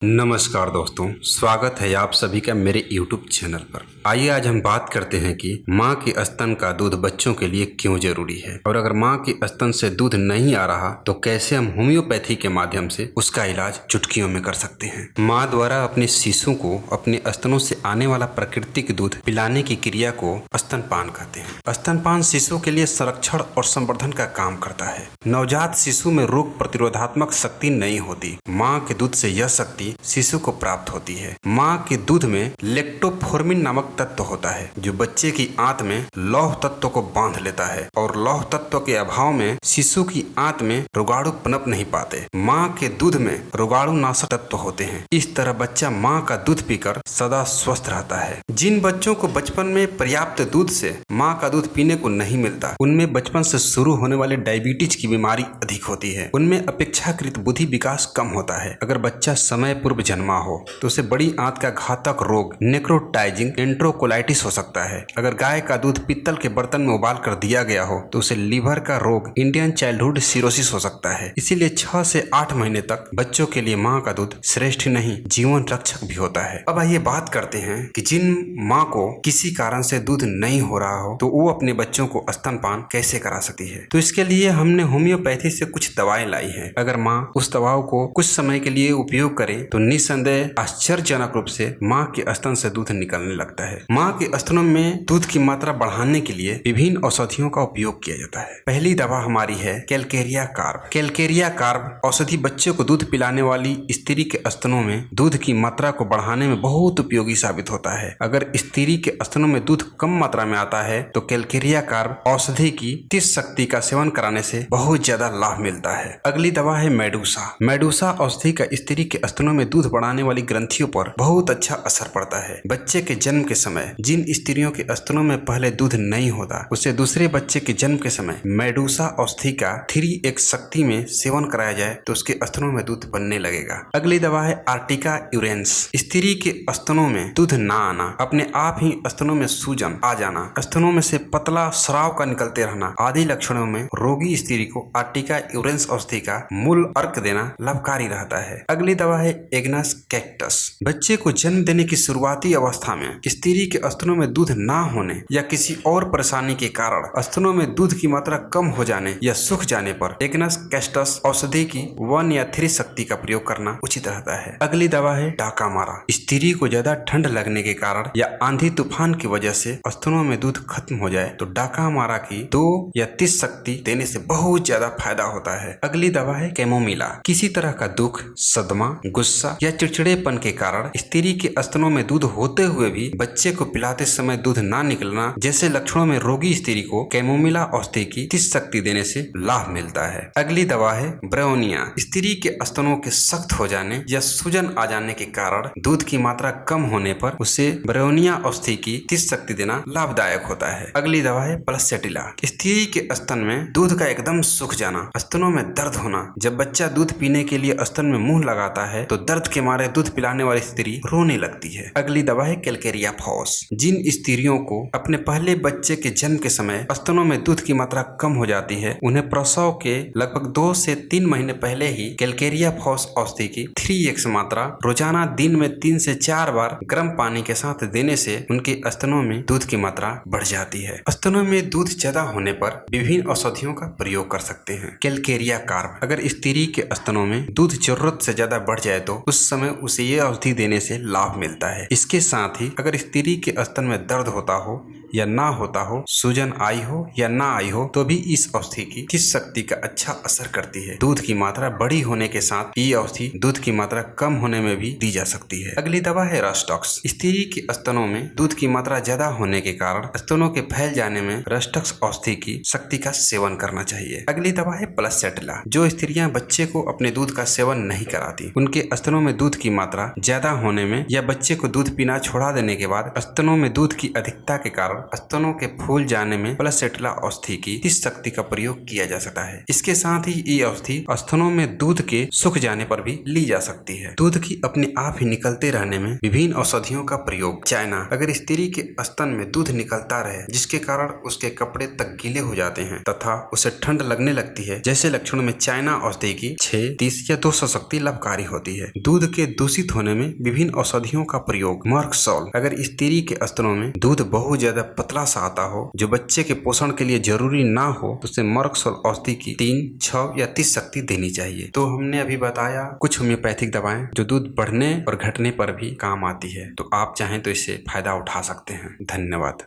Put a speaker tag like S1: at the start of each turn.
S1: नमस्कार दोस्तों, स्वागत है आप सभी का मेरे YouTube चैनल पर। आइए आज हम बात करते हैं कि माँ के स्तन का दूध बच्चों के लिए क्यों जरूरी है और अगर माँ के स्तन से दूध नहीं आ रहा तो कैसे हम होम्योपैथी के माध्यम से उसका इलाज चुटकियों में कर सकते हैं। माँ द्वारा अपने शिशु को अपने स्तनों से आने वाला प्राकृतिक दूध पिलाने की क्रिया को स्तनपान कहते हैं। स्तनपान शिशु के लिए संरक्षण और संवर्धन का काम करता है। नवजात शिशु में रोग प्रतिरोधात्मक शक्ति नहीं होती। माँ के दूध से यह शक्ति शिशु को प्राप्त होती है। माँ के दूध में लेक्टोफोर्मिन नामक तत्व होता है जो बच्चे की आंत में लौह तत्व को बांध लेता है और लौह तत्व के अभाव में शिशु की आंत में रोगाणु पनप नहीं पाते। माँ के दूध में रोगाणु नाशक तत्व होते हैं। इस तरह बच्चा माँ का दूध पीकर सदा स्वस्थ रहता है। जिन बच्चों को बचपन में पर्याप्त दूध से माँ का दूध पीने को नहीं मिलता, उनमें बचपन से शुरू होने वाले डायबिटीज की बीमारी अधिक होती है। उनमें अपेक्षाकृत बुद्धि विकास कम होता है। अगर बच्चा समय पूर्व जन्मा हो तो उसे बड़ी आंत का घातक रोग नेक्रोटाइजिंग एंट्रोकोलाइटिस हो सकता है। अगर गाय का दूध पीतल के बर्तन में उबाल कर दिया गया हो तो उसे लीवर का रोग इंडियन चाइल्डहुड सिरोसिस हो सकता है। इसीलिए 6 से 8 महीने तक बच्चों के लिए माँ का दूध श्रेष्ठ नहीं, जीवन रक्षक भी होता है। अब आइए बात करते हैं कि जिन माँ को किसी कारण से दूध नहीं हो रहा हो तो वो अपने बच्चों को स्तनपान कैसे करा सकती है। तो इसके लिए हमने होम्योपैथी से कुछ दवाएं लाई हैं। अगर माँ उस दवाओं को कुछ समय के लिए उपयोग करे तो निस्संदेह आश्चर्यजनक रूप से माँ के स्तन से दूध निकलने लगता है। माँ के स्तनों में दूध की मात्रा बढ़ाने के लिए विभिन्न औषधियों का उपयोग किया जाता है। पहली दवा हमारी है कैलकेरिया कार्ब। कैलकेरिया कार्ब औषधि बच्चे को दूध पिलाने वाली स्त्री के स्तनों में दूध की मात्रा को बढ़ाने में बहुत उपयोगी साबित होता है। अगर स्त्री के स्तनों में दूध कम मात्रा में आता है तो कैलकेरिया कार्ब औषधि की 30 शक्ति का सेवन कराने से बहुत ज्यादा लाभ मिलता है। अगली दवा है मेडुसा। मेडुसा औषधि का स्त्री के स्तनों में दूध बढ़ाने वाली ग्रंथियों पर बहुत अच्छा असर पड़ता है। बच्चे के जन्म के समय जिन स्त्रियों के स्तनों में पहले दूध नहीं होता उसे दूसरे बच्चे के जन्म के समय मेडुसा औषधि का 3x शक्ति में सेवन कराया जाए तो उसके स्तनों में दूध बनने लगेगा। अगली दवा है आर्टिका यूरेंस। स्त्री के स्तनों में दूध ना आना, अपने आप ही स्तनों में सूजन आ जाना, स्तनों में से पतला स्राव का निकलते रहना आदि लक्षणों में रोगी स्त्री को आर्टिका यूरेंस औषधि का मूल अर्क देना लाभकारी रहता है। अगली दवा है एग्नस कैक्टस। बच्चे को जन्म देने की शुरुआती अवस्था में स्त्री के स्तनों में दूध ना होने या किसी और परेशानी के कारण स्तनों में दूध की मात्रा कम हो जाने या सूख जाने पर एग्नस कैक्टस औषधि की 1 या 3 शक्ति का प्रयोग करना उचित रहता है। अगली दवा है डाकामारा। स्त्री को ज्यादा ठंड लगने के कारण या आंधी तूफान की वजह से स्तनों में दूध खत्म हो जाए तो डाकामारा की 2 या 30 शक्ति देने से बहुत ज्यादा फायदा होता है। अगली दवा है कैमोमिला। किसी तरह का दुख, सदमा, गुस्सा या चिड़चिड़ेपन के कारण स्त्री के स्तनों में दूध होते हुए भी बच्चे को पिलाते समय दूध ना निकलना जैसे लक्षणों में रोगी स्त्री को कैमोमिला औषधि की 30 शक्ति देने से लाभ मिलता है। अगली दवा है ब्रेओनिया। स्त्री के स्तनों के सख्त हो जाने या सूजन आ जाने के कारण दूध की मात्रा कम होने पर उसे ब्रेओनिया औषधि की 30 शक्ति देना लाभदायक होता है। अगली दवा है प्लसेटिला। स्त्री के स्तन में दूध का एकदम सूख जाना, स्तनों में दर्द होना। जब बच्चा दूध पीने के लिए स्तन में मुंह लगाता है तो दर्द के मारे दूध पिलाने वाली स्त्री रोने लगती है। अगली दवा है कैलकेरिया फॉस। जिन स्त्रियों को अपने पहले बच्चे के जन्म के समय स्तनों में दूध की मात्रा कम हो जाती है उन्हें प्रसव के लगभग 2 से 3 महीने पहले ही कैलकेरिया फॉस औषधि की 3x मात्रा रोजाना दिन में 3 से 4 बार गर्म पानी के साथ देने से उनके स्तनों में दूध की मात्रा बढ़ जाती है। स्तनों में दूध ज्यादा होने पर विभिन्न औषधियों का प्रयोग कर सकते हैं। Calcarea carb. अगर स्त्री के स्तनों में दूध जरूरत से ज्यादा बढ़ जाए तो उस समय उसे ये औषधि देने से लाभ मिलता है। इसके साथ ही अगर स्त्री के स्तन में दर्द होता हो या ना होता हो, सूजन आई हो या ना आई हो तो भी इस औषधि की 30 शक्ति का अच्छा असर करती है। दूध की मात्रा बड़ी होने के साथ ये औषधि दूध की मात्रा कम होने में भी दी जा सकती है। अगली दवा है रस्टॉक्स। स्त्री के स्तनों में दूध की मात्रा ज्यादा होने के कारण स्तनों के फैल जाने में रस्टॉक्स औषधि की शक्ति का सेवन करना चाहिए। अगली दवा है प्लसेटिला। जो स्त्रियां बच्चे को अपने दूध का सेवन नहीं कराती, उनके स्तनों में दूध की मात्रा ज्यादा होने में या बच्चे को दूध पीना छोड़ा देने के बाद स्तनों में दूध की अधिकता के कारण पर स्तनों के फूल जाने में प्लसेंटा औषधि की इस शक्ति का प्रयोग किया जा सकता है। इसके साथ ही ये औषधि स्तनों में दूध के सूख जाने पर भी ली जा सकती है। दूध की अपने आप ही निकलते रहने में विभिन्न औषधियों का प्रयोग। चाइना, अगर स्त्री के स्तन में दूध निकलता रहे जिसके कारण उसके कपड़े तक गीले हो जाते हैं तथा उसे ठंड लगने लगती है, जैसे लक्षणों में चाइना औषधि की 6, 30 या 200 शक्ति लाभकारी होती है। दूध के दूषित होने में विभिन्न औषधियों का प्रयोग। मर्कसॉल, अगर स्त्री के स्तनों में दूध बहुत ज्यादा पतला सा आता हो जो बच्चे के पोषण के लिए जरूरी ना हो तो उसे मर्कसॉल औषधि की 3, 6 या 30 शक्ति देनी चाहिए। तो हमने अभी बताया कुछ होम्योपैथिक दवाएं जो दूध बढ़ने और घटने पर भी काम आती है, तो आप चाहें तो इससे फायदा उठा सकते हैं। धन्यवाद।